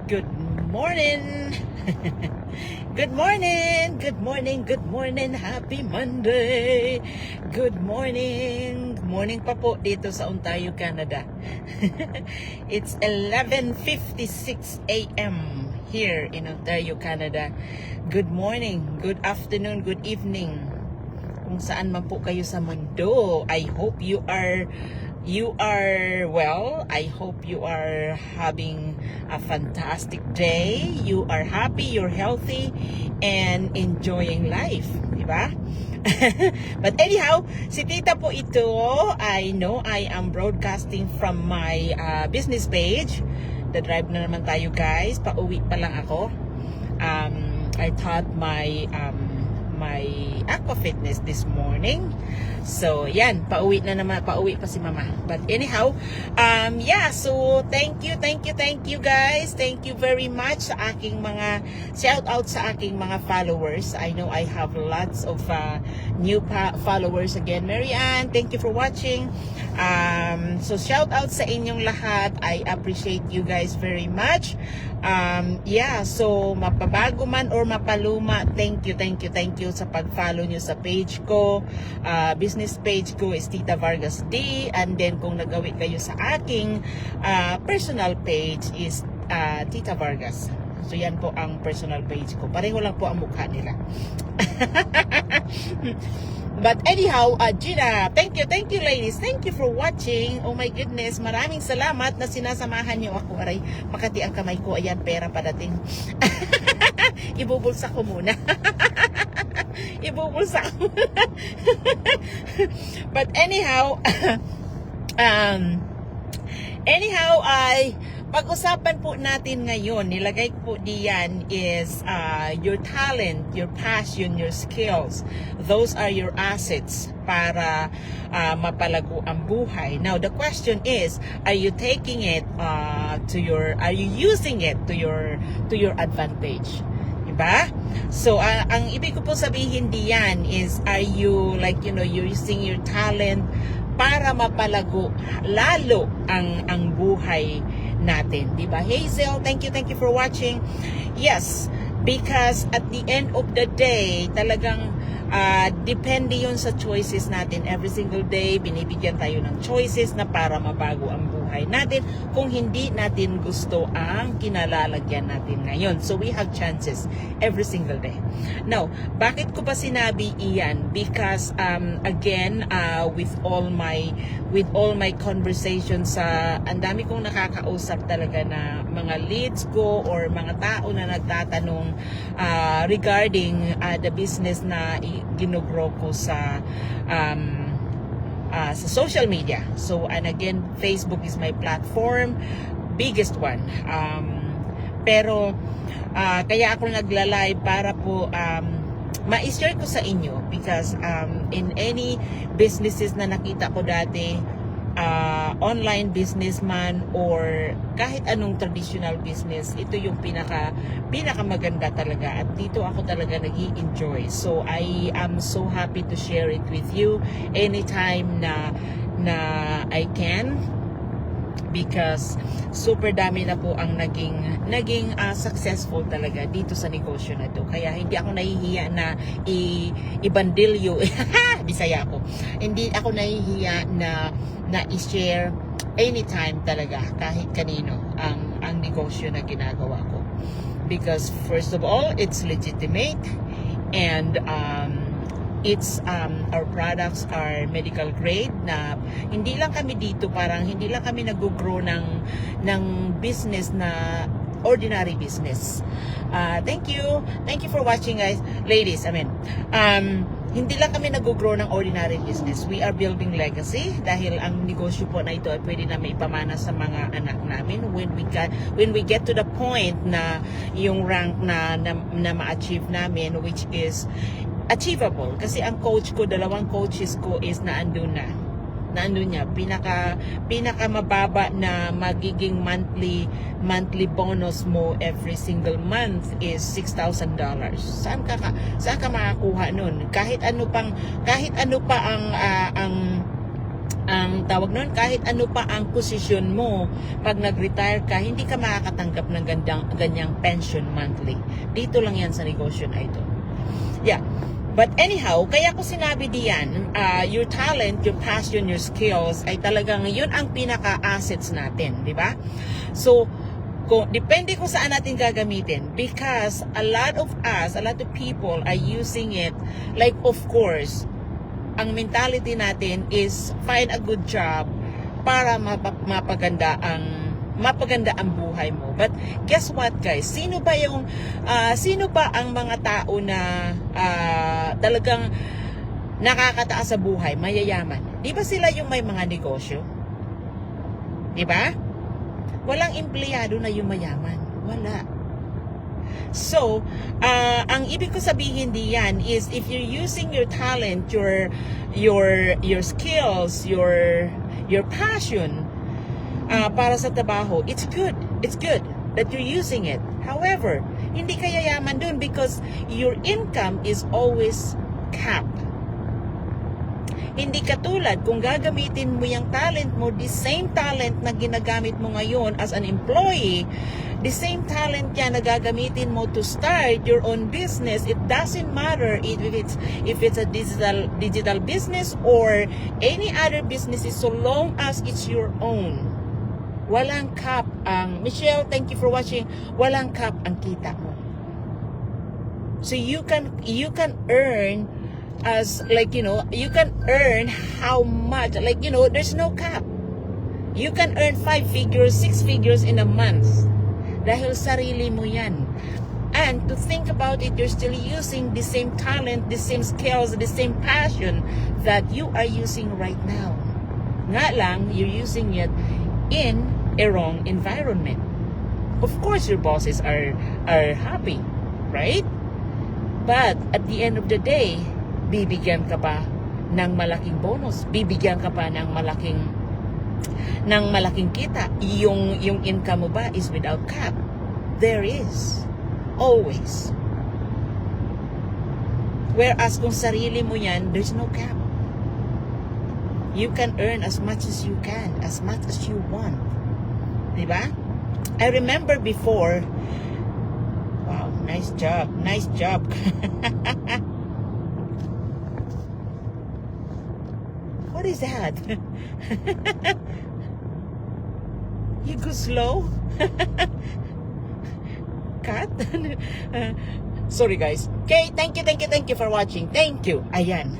Good morning. Good morning. Good morning. Good morning. Happy Monday. Good morning. Morning pa po dito sa Ontario, Canada. It's 11:56 a.m. here in Ontario, Canada. Good morning, good afternoon, good evening. Kung saan man po kayo sa mundo, I hope you are well. I hope you are having a fantastic day. You are happy, you're healthy, and enjoying life, di ba? But anyhow, si Tita po ito. I know I am broadcasting from my business page. The drive na naman tayo, guys. Pauwi pa lang ako. I taught my aqua fitness this morning. So, yan, pauwi pa si Mama. But anyhow, so thank you guys. Thank you very much sa aking mga shout out sa aking mga followers. I know I have lots of new followers again. Marianne, thank you for watching. So shout out sa inyong lahat. I appreciate you guys very much. So mapabago man or mapaluma, thank you sa pag-follow nyo sa page ko. Business page ko is Tita Vargas D, and then kung nagawi kayo sa aking personal page is Tita Vargas. So yan po ang personal page ko. Pareho lang po ang mukha nila. But anyhow, Gina, thank you ladies. Thank you for watching. Oh my goodness, maraming salamat na sinasamahan niyo ako. Aray, makati ang kamay ko. Ayan, pera padating. Ibubulsa ko muna. But anyhow, pag-usapan po natin ngayon, nilagay po diyan is your talent, your passion, your skills. Those are your assets para mapalago ang buhay. Now, the question is, are you taking it are you using it to your advantage? Diba? So, ang ibig ko po sabihin diyan is, are you you're using your talent para mapalago lalo ang buhay natin, di ba? Hazel, thank you for watching. Yes, because at the end of the day, talagang depende yun sa choices natin. Every single day, binibigyan tayo ng choices na para mabago ang buhay natin kung hindi natin gusto ang kinalalagyan natin ngayon. So, we have chances every single day. Now, bakit ko ba sinabi iyan? Because, again, with all my conversations ang dami kong nakakausap talaga na mga leads ko or mga tao na nagtatanong regarding the business na ginugrow ko sa social media. So, and again, Facebook is my platform, biggest one. Pero kaya ako nagla-live para po ma-share ko sa inyo because in any businesses na nakita ko dati, online businessman or kahit anong traditional business, ito yung pinaka maganda talaga at dito ako talaga nag-i-enjoy. So I am so happy to share it with you anytime na I can, because super dami na po ang naging successful talaga dito sa negosyo na to. Kaya hindi ako nahihiya na ibandilyo. Bisaya ako. Hindi ako nahihiya na i-share anytime talaga kahit kanino ang negosyo na ginagawa ko. Because first of all, it's legitimate, and our products are medical grade na hindi lang kami nag-grow ng business na ordinary business. Thank you for watching, guys, ladies. Hindi lang kami nag-grow ng ordinary business. We are building legacy dahil ang negosyo po na ito ay pwede na may pamana sa mga anak namin when we get to the point na yung rank na ma-achieve namin, which is achievable. Kasi ang dalawang coaches ko is naandun niya, pinaka mababa na magiging monthly bonus mo every single month is $6,000. Saan ka makakuha nun? Kahit ano pa ang tawag nun, kahit ano pa ang posisyon mo, pag nag-retire ka, hindi ka makakatanggap ng ganyang pension monthly. Dito lang yan sa negosyo na ito. Yeah. But anyhow, kaya ko sinabi diyan, your talent, your passion, your skills, ay talagang yun ang pinaka-assets natin, di ba? So, depende kung saan natin gagamitin, because a lot of people are using it, like of course, ang mentality natin is find a good job para mapaganda ang buhay mo. But guess what, guys? Sino ba ang mga tao na talagang nakakataas sa buhay, mayayaman? Di ba sila yung may mga negosyo? Di ba? Walang empleyado na yung mayaman. Wala. So, ang ibig ko sabihin diyan is if you're using your talent, your skills, your passion para sa trabaho, it's good. It's good that you're using it. However, hindi ka yayaman dun because your income is always capped. Hindi katulad kung gagamitin mo yung talent mo, the same talent na ginagamit mo ngayon as an employee, the same talent yan na gagamitin mo to start your own business. It doesn't matter if it's a digital business or any other businesses, so long as it's your own. Walang cap ang Michelle, thank you for watching. Walang cap ang kita mo. So you can earn as you can earn how much, there's no cap. You can earn 5 figures, 6 figures in a month dahil sarili mo yan. And to think about it, you're still using the same talent, the same skills, the same passion that you are using right now. Nga lang, you're using it in a wrong environment. Of course, your bosses are happy, right? But at the end of the day, bibigyan ka pa ng malaking bonus, bibigyan ka pa ng malaking kita. Yung income mo ba is without cap? There is always. Whereas kung sarili mo yan, there's no cap. You can earn as much as you can, as much as you want. Diba? I remember before, wow, nice job. What is that? You go slow? Cut? Sorry guys. Okay, thank you for watching. Thank you. Ayan.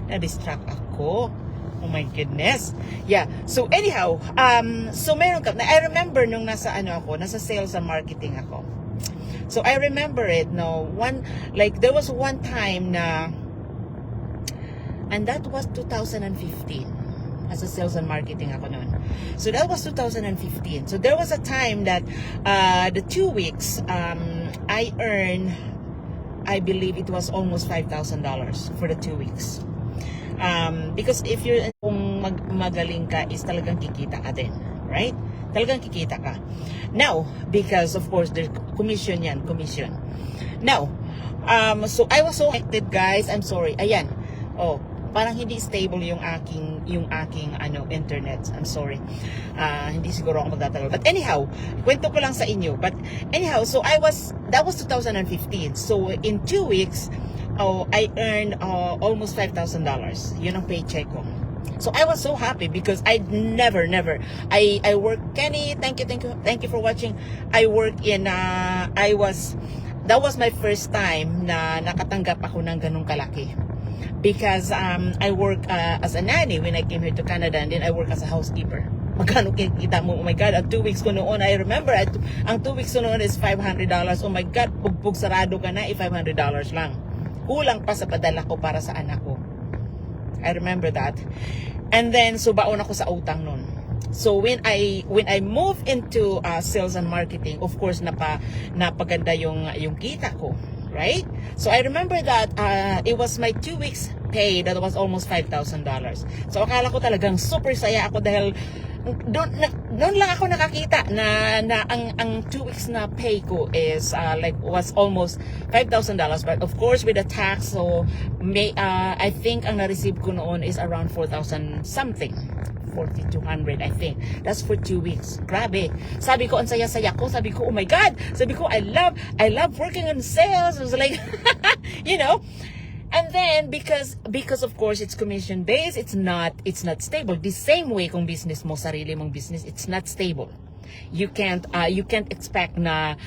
Na-distract ako. Oh my goodness. Yeah. So anyhow, so meron ka. I remember nung nasa sales and marketing ako. So I remember it, there was one time na, and that was 2015. As a sales and marketing ako noon. So that was 2015. So there was a time that the 2 weeks I earned, I believe it was almost $5,000 for the 2 weeks. Because if you're kung magaling ka is talagang kikita ka din, right? Talagang kikita ka. Now, because of course there's commission yan, commission. Now, so I was so hectic, guys. I'm sorry. Ayan. Oh, parang hindi stable yung aking internet. I'm sorry. Hindi siguro ako magtatagal. But anyhow, kwento ko lang sa inyo. But anyhow, so that was 2015. So in 2 weeks, I earned almost $5,000. Yun ang paycheck ko. So I was so happy because I never I work, Kenny, thank you for watching. I work in that was my first time na nakatanggap ako ng ganung kalaki. Because I work as a nanny when I came here to Canada, and then I work as a housekeeper. Magkano kita mo? Oh my God, ang 2 weeks ko noon, I remember, ang 2 weeks ko noon is $500. Oh my God, pugbog sarado ka na, $500 lang. Kulang pa sa padala ko para sa anak ko. I remember that. And then, so baon ako sa utang noon. So when I moved into sales and marketing, of course, napaganda yung kita ko. Right? So I remember that it was my 2 weeks pay that was almost $5,000. So akala ko talagang super saya ako dahil doon lang ako nakakita na ang 2 weeks na pay ko is was almost $5,000, but of course with the tax, so I think ang na-receive ko noon is around 4,000 something, 4,200 I think. That's for 2 weeks. Grabe. Sabi ko, ang saya-saya ko. Sabi ko, oh my God. Sabi ko, I love working on sales. I was like, you know. And then because of course it's commission based, it's not stable. The same way kung business mo, sarili mong business, it's not stable. You can't expect na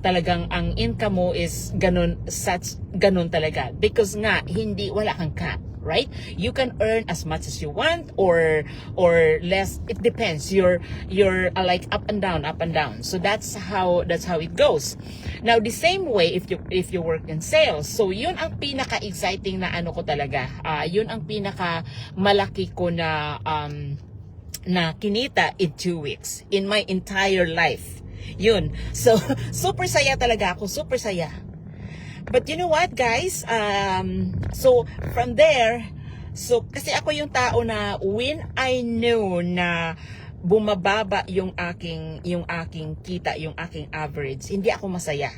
talagang ang income mo is ganun talaga, because nga wala kang cap, right? You can earn as much as you want or less. It depends. You're like up and down. So that's how it goes. Now the same way if you work in sales. So yun ang pinaka-exciting na ano ko talaga. Yun ang pinaka malaki ko na kinita in 2 weeks in my entire life. Yun. So super saya talaga ako, super saya. But you know what, guys? So from there, so kasi ako yung tao na when I knew na bumababa yung aking kita, yung aking average, hindi ako masaya.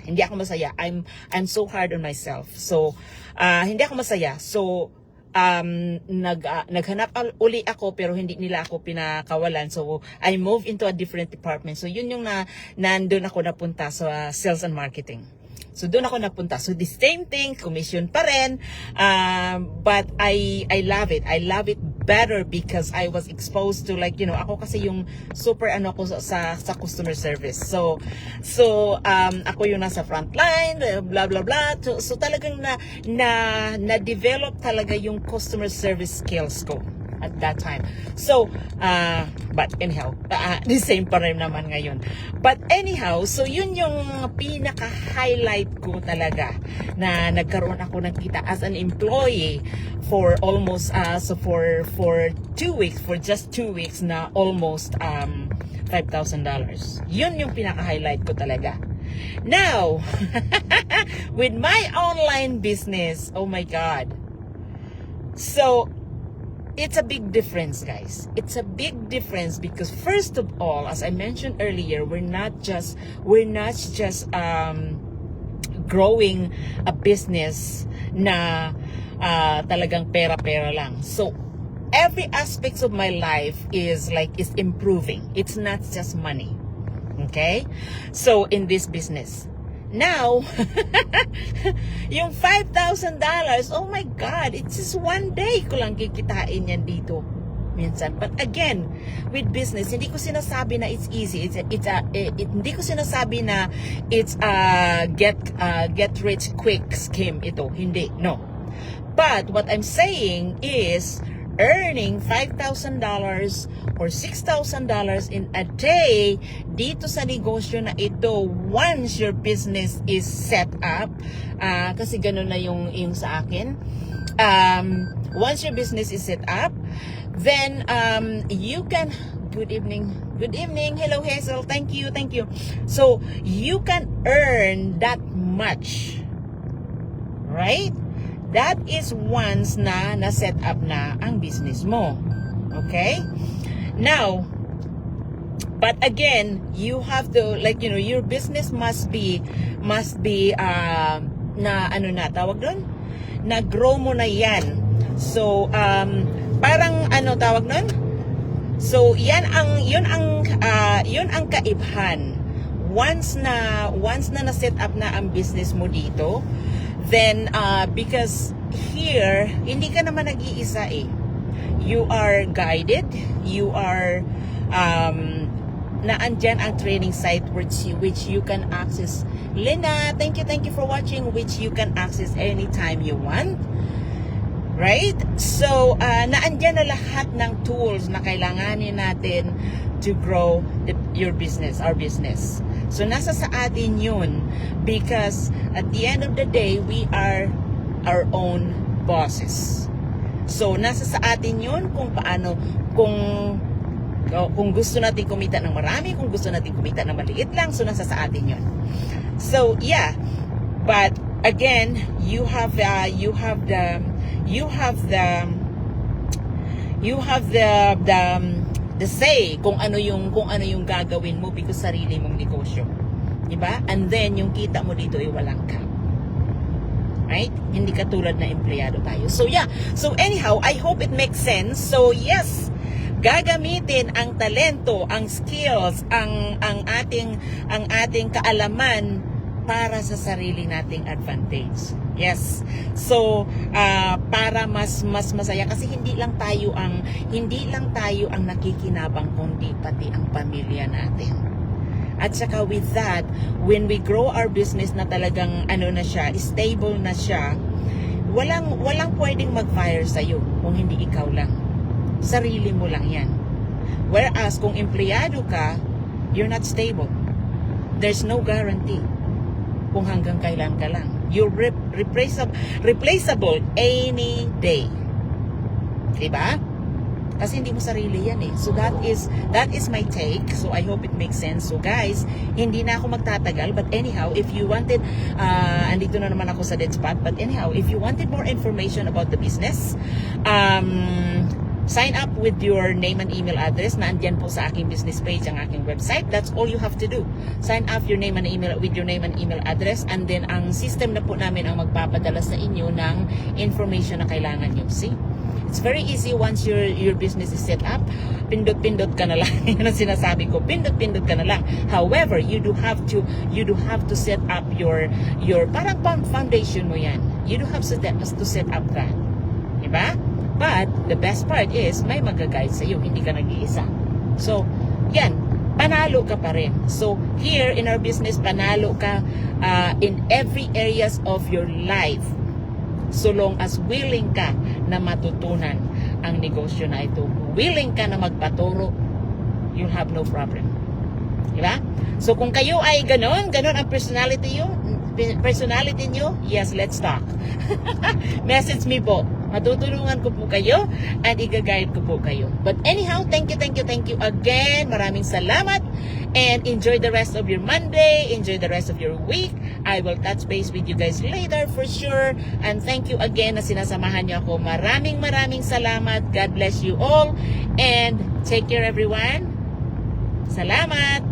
I'm so hard on myself. So hindi ako masaya. So naghanap uli ako, pero hindi nila ako pinakawalan. So I moved into a different department. So yun yung nandun ako napunta sa sales and marketing. So doon ako napunta. So the same thing, commission pa rin. But I love it. I love it better because I was exposed to, like, you know, ako kasi yung super ako sa customer service. So ako yung nasa front line, blah blah blah. So talagang na develop talaga yung customer service skills ko at that time. So but anyhow, the same pa rin naman ngayon. But anyhow, so yun yung pinaka-highlight ko talaga, na nagkaroon ako ng kita as an employee for almost for 2 weeks, for just 2 weeks, na almost $5,000. Yun yung pinaka-highlight ko talaga. Now, with my online business, oh my God. So it's a big difference, guys. It's a big difference because first of all, as I mentioned earlier, we're not just growing a business na talagang pera lang. So every aspect of my life is improving. It's not just money. Okay? So in this business, now, yung $5,000, oh my God, it's just one day ko lang kikitain yan dito minsan. But again, with business, hindi ko sinasabi na it's easy. Hindi ko sinasabi na it's get rich quick scheme ito. Hindi, no. But what I'm saying is earning $5,000 or $6,000 in a day dito sa negosyo na ito, once your business is set up, kasi ganun na yung sa akin, once your business is set up, then you can, good evening, hello Hazel, thank you, so you can earn that much, right? That is once na set up na ang business mo. Okay? Now, but again, you have to, like, you know, your business must be na ano na tawag doon? Na grow mo na yan. So, parang ano tawag doon? So, yun ang kaibhan. Once na set up na ang business mo dito, then because here hindi ka naman nag-iisa eh. You are guided, you are naandyan ang training site which you can access. Lena, thank you for watching, which you can access anytime you want. Right? So, naandyan na lahat ng tools na kailanganin natin to grow your business, our business. So, nasa sa atin yun, because at the end of the day, we are our own bosses. So, nasa sa atin yun kung paano, kung gusto natin kumita ng marami, kung gusto natin kumita ng maliit lang, so nasa sa atin yun. So, yeah. But, again, you have the the say kung ano yung gagawin mo because sarili mong negosyo. Diba? And then yung kita mo dito ay walang cap. Right? Hindi katulad na empleyado tayo. So yeah. So anyhow, I hope it makes sense. So yes, gagamitin ang talento, ang skills, ang ating kaalaman para sa sarili nating advantage. Yes. So para mas masaya kasi hindi lang tayo ang nakikinabang kundi pati ang pamilya natin. At saka with that, when we grow our business na talagang stable na siya, walang pwedeng mag-fire sa'yo kung hindi ikaw lang. Sarili mo lang yan. Whereas kung empleyado ka, you're not stable. There's no guarantee kung hanggang kailan ka lang. You're replaceable any day. Diba? Kasi hindi mo sarili yan eh. So that is my take. So I hope it makes sense. So guys, hindi na ako magtatagal. But anyhow, if you wanted, andito na naman ako sa dead spot. But anyhow, if you wanted more information about the business, sign up with your name and email address na andyan po sa aking business page, ang aking website. That's all you have to do. Sign up your name and email with your name and email address, and then ang system na po namin ang magpapadala sa inyo ng information na kailangan nyo. See? It's very easy once your business is set up. Pindot-pindot ka na lang. Yan ang sinasabi ko. Pindot-pindot ka na lang. However, you do have to set up your parang foundation mo yan. You do have to set up that. Diba? But the best part is may mag-guide sa iyo, hindi ka nag-iisa. So, yan, panalo ka pa rin. So, here in our business, panalo ka in every areas of your life. So long as willing ka na matutunan ang negosyo na ito. Willing ka na magpaturo, you'll have no problem. Diba? So kung kayo ay ganon ang personality nyo, yes, let's talk. Message me po. Matutulungan ko po kayo and i-guide ko po kayo. But anyhow, thank you again. Maraming salamat and enjoy the rest of your Monday. Enjoy the rest of your week. I will touch base with you guys later for sure. And thank you again na sinasamahan niyo ako. Maraming salamat. God bless you all and take care everyone. Salamat!